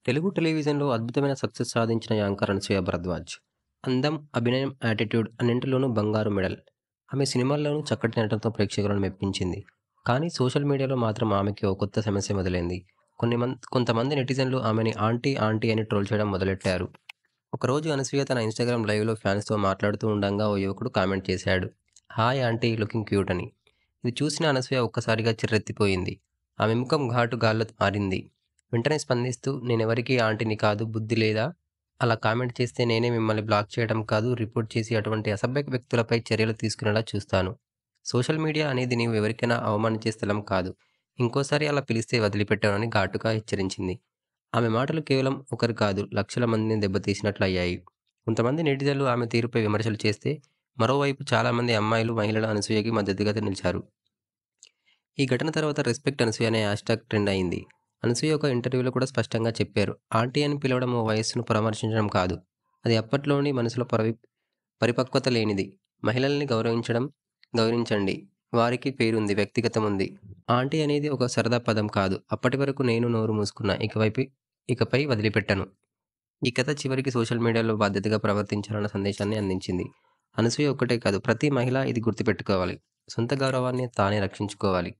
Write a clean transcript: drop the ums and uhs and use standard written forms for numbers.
తెలుగు టెలివిజన్‌లో అద్భుతమైన సక్సెస్ సాధించిన యాంకర్ అనసూయ భరద్వాజ్. అందం, అభినయం, యాటిట్యూడ్ అన్నింటిలోనూ బంగారు మెడల్. ఆమె సినిమాల్లోనూ చక్కటి నటనతో ప్రేక్షకులను మెప్పించింది. కానీ సోషల్ మీడియాలో మాత్రం ఆమెకి ఓ కొత్త సమస్య మొదలైంది. కొంతమంది నెటిజన్లు ఆమెని ఆంటీ, ఆంటీ అని ట్రోల్ చేయడం మొదలెట్టారు. ఒకరోజు అనసూయ తన ఇన్‌స్టాగ్రామ్ లైవ్‌లో ఫ్యాన్స్‌తో మాట్లాడుతూ ఉండంగా ఓ యువకుడు కామెంట్ చేశాడు. హాయ్ ఆంటీ లుకింగ్ క్యూట్ అని. ఇది చూసిన అనసూయ ఒక్కసారిగా చిర్రెత్తిపోయింది. ఆమె ముఖం ఘాటు గాల్లో మారింది. వెంటనే స్పందిస్తూ నేనెవరికీ ఆంటీని కాదు బుద్ధి లేదా? అలా కామెంట్ చేస్తే నేనే మిమ్మల్ని బ్లాక్ చేయడం కాదు రిపోర్ట్ చేసి అటువంటి అసభ్య వ్యక్తులపై చర్యలు తీసుకునేలా చూస్తాను. సోషల్ మీడియా అనేది నీవు ఎవరికైనా అవమానించే స్థలం కాదు. ఇంకోసారి అలా పిలిస్తే వదిలిపెట్టానని ఘాటుగా హెచ్చరించింది. ఆమె మాటలు కేవలం ఒకరు కాదు లక్షల మందిని దెబ్బతీసినట్లయ్యాయి. కొంతమంది నెటిజన్లు ఆమె తీరుపై విమర్శలు చేస్తే, మరోవైపు చాలామంది అమ్మాయిలు, మహిళలు అనసూయకి మద్దతుగా నిలిచారు. ఈ ఘటన తర్వాత రెస్పెక్ట్ అనసూయ అనే హ్యాష్‌ట్యాగ్ ట్రెండ్ అయింది. అనసూయ ఒక ఇంటర్వ్యూలో కూడా స్పష్టంగా చెప్పారు. ఆంటీ అని పిలవడం ఓ వయస్సును పరామర్శించడం కాదు. అది అప్పట్లోని మనసులో పరిపక్వత లేనిది. మహిళల్ని గౌరవించండి. వారికి పేరుంది, వ్యక్తిగతం ఉంది. ఆంటీ అనేది ఒక సరదా పదం కాదు. అప్పటి వరకు నేను నోరు మూసుకున్నా. ఇకపై వదిలిపెట్టను. ఈ కథ చివరికి సోషల్ మీడియాలో బాధ్యతగా ప్రవర్తించాలన్న సందేశాన్ని అందించింది. అనసూయ ఒక్కటే కాదు, ప్రతి మహిళ ఇది గుర్తుపెట్టుకోవాలి. సొంత గౌరవాన్ని తానే రక్షించుకోవాలి.